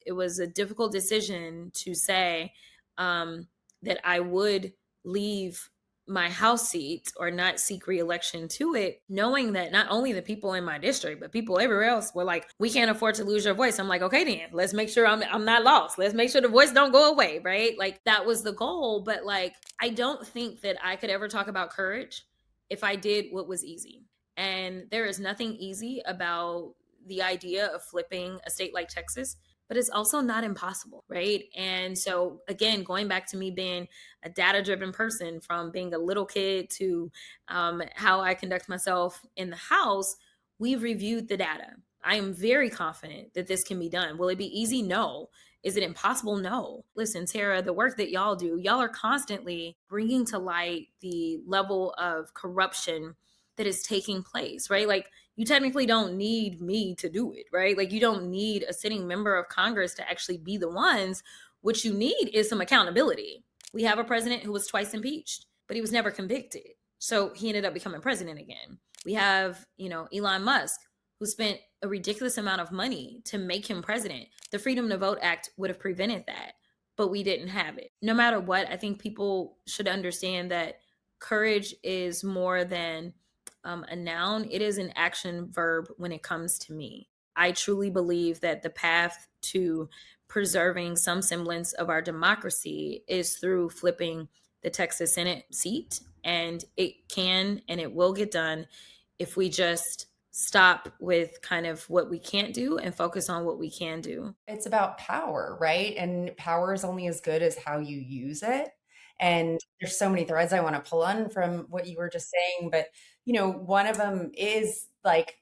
it was a difficult decision to say that I would leave my House seat or not seek reelection to it, knowing that not only the people in my district, but people everywhere else were like, we can't afford to lose your voice. I'm like, okay, then let's make sure I'm not lost. Let's make sure the voice don't go away, right? Like that was the goal. But like, I don't think that I could ever talk about courage if I did what was easy. And there is nothing easy about the idea of flipping a state like Texas, but it's also not impossible, right? And so, again, going back to me being a data driven person from being a little kid to how I conduct myself in the house, we've reviewed the data. I am very confident that this can be done. Will it be easy? No. Is it impossible? No. Listen, Tara, the work that y'all do, y'all are constantly bringing to light the level of corruption that is taking place, right? Like, you technically don't need me to do it, right? Like, you don't need a sitting member of Congress to actually be the ones. What you need is some accountability. We have a president who was twice impeached, but he was never convicted. So he ended up becoming president again. We have, Elon Musk, who spent a ridiculous amount of money to make him president. The Freedom to Vote Act would have prevented that, but we didn't have it. No matter what, I think people should understand that courage is more than a noun. It is an action verb when it comes to me. I truly believe that the path to preserving some semblance of our democracy is through flipping the Texas Senate seat. And it can and it will get done if we just stop with kind of what we can't do and focus on what we can do. It's about power, right? And power is only as good as how you use it. And there's so many threads I want to pull on from what you were just saying, but one of them is like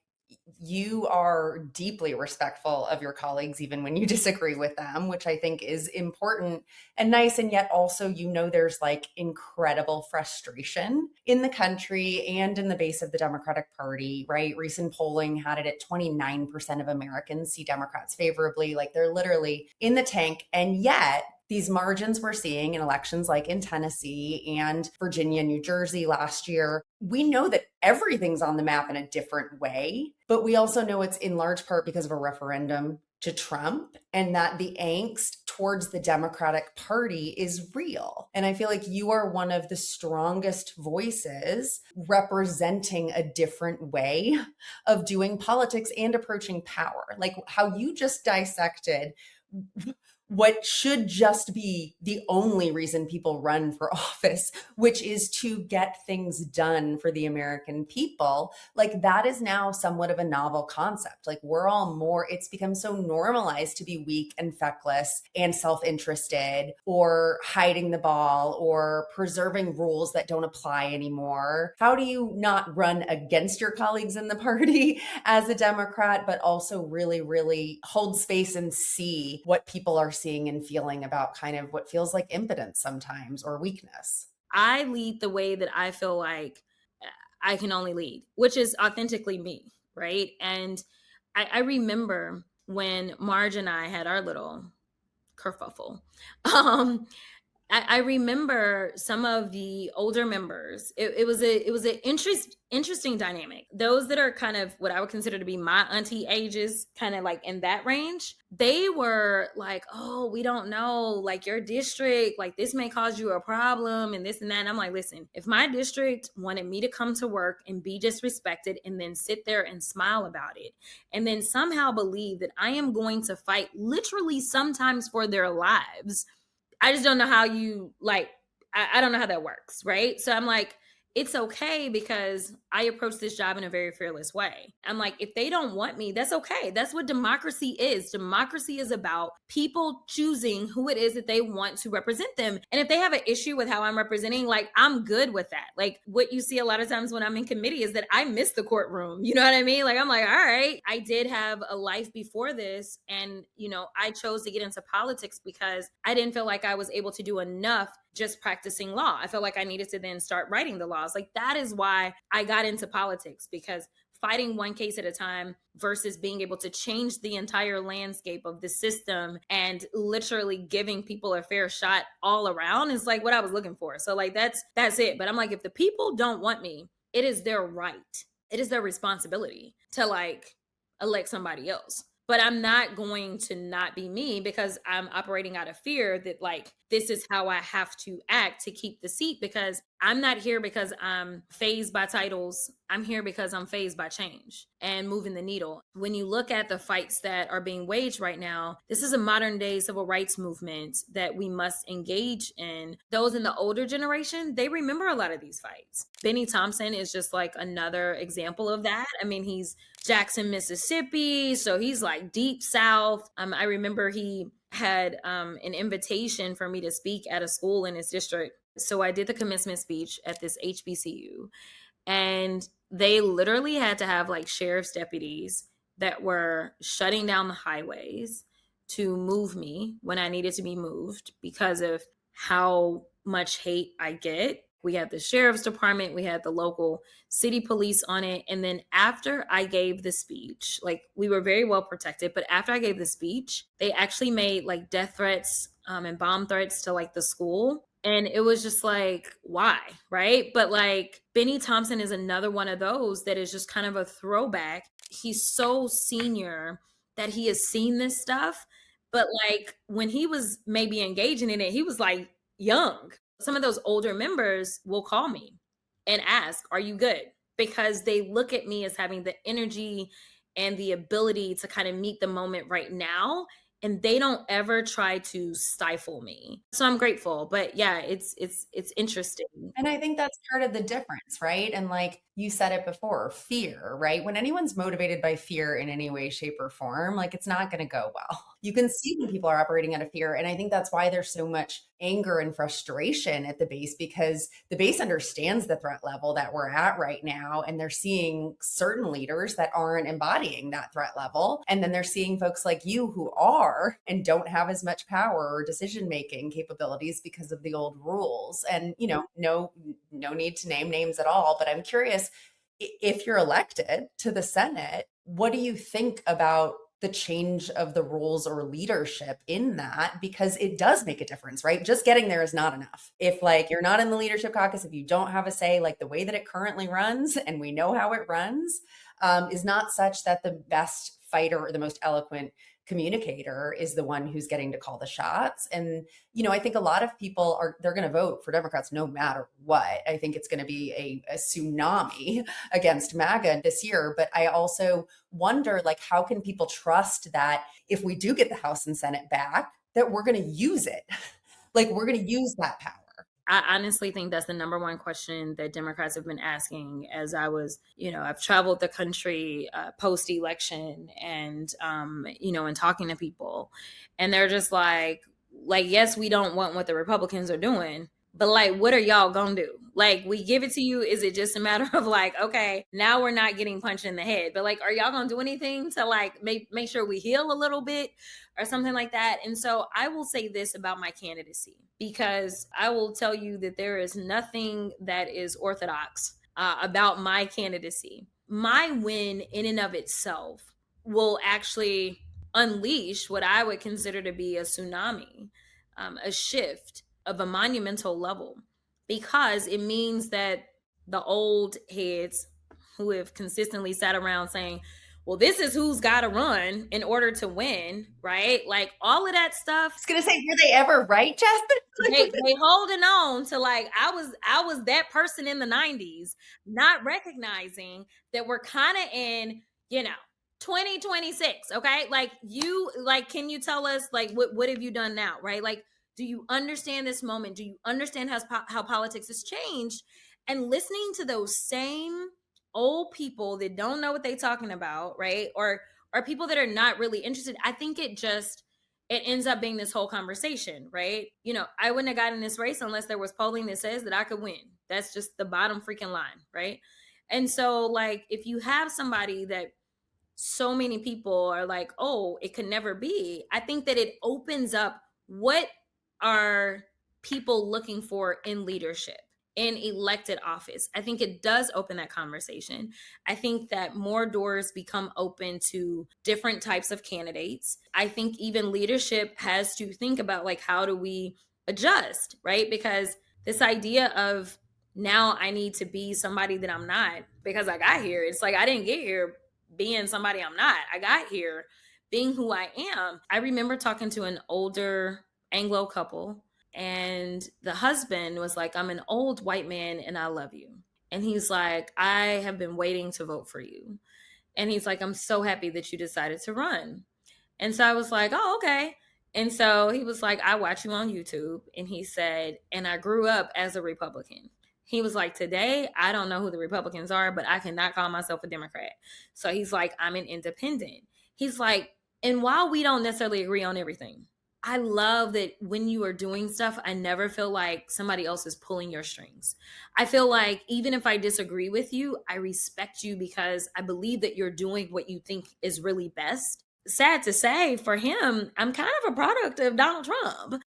you are deeply respectful of your colleagues even when you disagree with them, which I think is important and nice. And yet also, there's like incredible frustration in the country and in the base of the Democratic Party, right? Recent polling had it at 29% of Americans see Democrats favorably. Like they're literally in the tank. And yet these margins we're seeing in elections like in Tennessee and Virginia, New Jersey last year, we know that everything's on the map in a different way, but we also know it's in large part because of a referendum to Trump and that the angst towards the Democratic Party is real. And I feel like you are one of the strongest voices representing a different way of doing politics and approaching power. Like how you just dissected what should just be the only reason people run for office, which is to get things done for the American people. Like that is now somewhat of a novel concept. Like it's become so normalized to be weak and feckless and self-interested or hiding the ball or preserving rules that don't apply anymore. How do you not run against your colleagues in the party as a Democrat, but also really, really hold space and see what people are seeing and feeling about kind of what feels like impotence sometimes or weakness? I lead the way that I feel like I can only lead, which is authentically me, right? And I remember when Marge and I had our little kerfuffle. Um, I remember some of the older members. It was an interesting dynamic. Those that are kind of what I would consider to be my auntie ages, kind of like in that range, they were like, "Oh, we don't know, like your district, like this may cause you a problem and this and that." And I'm like, "Listen, if my district wanted me to come to work and be disrespected and then sit there and smile about it, and then somehow believe that I am going to fight literally sometimes for their lives." I just don't know how you like, I don't know how that works, right? So I'm like, it's okay because I approach this job in a very fearless way. I'm like, if they don't want me, that's okay. That's what democracy is. Democracy is about people choosing who it is that they want to represent them. And if they have an issue with how I'm representing, like, I'm good with that. Like, what you see a lot of times when I'm in committee is that I miss the courtroom. You know what I mean? Like, I'm like, all right, I did have a life before this. And, I chose to get into politics because I didn't feel like I was able to do enough just practicing law. I felt like I needed to then start writing the laws. Like that is why I got into politics, because fighting one case at a time versus being able to change the entire landscape of the system and literally giving people a fair shot all around is like what I was looking for. So like that's it. But I'm like, if the people don't want me, it is their right. It is their responsibility to like elect somebody else. but I'm not going to not be me because I'm operating out of fear that, like, this is how I have to act to keep the seat, because I'm not here because I'm phased by titles. I'm here because I'm phased by change and moving the needle. When you look at the fights that are being waged right now, this is a modern day civil rights movement that we must engage in. Those in the older generation, they remember a lot of these fights. Benny Thompson is just like another example of that. I mean, he's Jackson, Mississippi. So he's like deep South. I remember he had an invitation for me to speak at a school in his district. So I did the commencement speech at this HBCU, and they literally had to have like sheriff's deputies that were shutting down the highways to move me when I needed to be moved because of how much hate I get. We had the sheriff's department, we had the local city police on it. And then after I gave the speech, like, we were very well protected, but after I gave the speech, they actually made like death threats and bomb threats to like the school. And it was just like, why? Right. But like, Benny Thompson is another one of those that is just kind of a throwback. He's so senior that he has seen this stuff. But like, when he was maybe engaging in it, he was like young. Some of those older members will call me and ask, "Are you good?" Because they look at me as having the energy and the ability to kind of meet the moment right now, and they don't ever try to stifle me. So I'm grateful. But yeah, it's interesting. And I think that's part of the difference, right? And like you said it before, fear, right? When anyone's motivated by fear in any way, shape, or form, like it's not going to go well. You can see when people are operating out of fear. And I think that's why there's so much anger and frustration at the base, because the base understands the threat level that we're at right now. And they're seeing certain leaders that aren't embodying that threat level. And then they're seeing folks like you who are and don't have as much power or decision making capabilities because of the old rules. And, you know, no need to name names at all, but I'm curious, if you're elected to the Senate, what do you think about the change of the rules or leadership in that? Because it does make a difference, right? Just getting there is not enough. If like you're not in the leadership caucus, if you don't have a say, like the way that it currently runs, and we know how it runs, is not such that the best fighter or the most eloquent communicator is the one who's getting to call the shots. And, you know, I think a lot of people they're going to vote for Democrats no matter what. I think it's going to be a tsunami against MAGA this year. But I also wonder, like, how can people trust that if we do get the House and Senate back, that we're going to use it? Like, we're going to use that power. I honestly think that's the number one question that Democrats have been asking as I was, I've traveled the country post election and, and talking to people. And they're just like, yes, we don't want what the Republicans are doing, but like, what are y'all gonna do? Like, we give it to you. Is it just a matter of like, okay, now we're not getting punched in the head, but like, are y'all gonna do anything to like make sure we heal a little bit or something like that? And so I will say this about my candidacy, because I will tell you that there is nothing that is orthodox about my candidacy. My win in and of itself will actually unleash what I would consider to be a tsunami, a shift of a monumental level, because it means that the old heads who have consistently sat around saying, well, this is who's got to run in order to win, right? Like, all of that stuff. I was going to say, were they ever right, Jasmine? they holding on to like, I was that person in the 90s, not recognizing that we're kind of in, 2026. Okay. Can you tell us, like, what have you done now? Right. Like, do you understand this moment? Do you understand how politics has changed? And listening to those same old people that don't know what they're talking about, right? Or people that are not really interested. I think it ends up being this whole conversation, right? I wouldn't have gotten this race unless there was polling that says that I could win. That's just the bottom freaking line, right? And so, like, if you have somebody that so many people are like, oh, it could never be, I think that it opens up what are people looking for in leadership, in elected office. I think it does open that conversation. I think that more doors become open to different types of candidates. I think even leadership has to think about, like, how do we adjust, right? Because this idea of now I need to be somebody that I'm not because I got here. It's like, I didn't get here being somebody I'm not. I got here being who I am. I remember talking to an older Anglo couple, and the husband was like, I'm an old white man and I love you. And he's like, I have been waiting to vote for you. And he's like, I'm so happy that you decided to run. And so I was like, oh, okay. And so he was like, I watch you on YouTube. And he said, and I grew up as a Republican. He was like, today, I don't know who the Republicans are, but I cannot call myself a Democrat. So he's like, I'm an independent. He's like, and while we don't necessarily agree on everything, I love that when you are doing stuff, I never feel like somebody else is pulling your strings. I feel like even if I disagree with you, I respect you because I believe that you're doing what you think is really best. Sad to say, for him, I'm kind of a product of Donald Trump.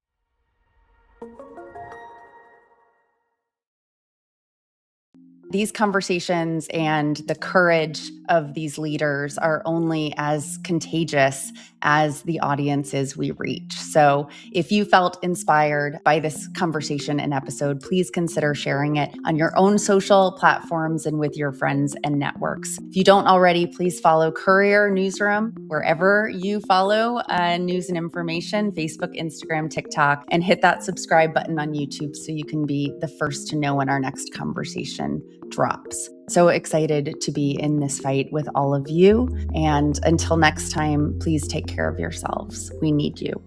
These conversations and the courage of these leaders are only as contagious as the audiences we reach. So if you felt inspired by this conversation and episode, please consider sharing it on your own social platforms and with your friends and networks. If you don't already, please follow Courier Newsroom wherever you follow news and information, Facebook, Instagram, TikTok, and hit that subscribe button on YouTube so you can be the first to know when our next conversation drops. So excited to be in this fight with all of you. And until next time, please take care of yourselves. We need you.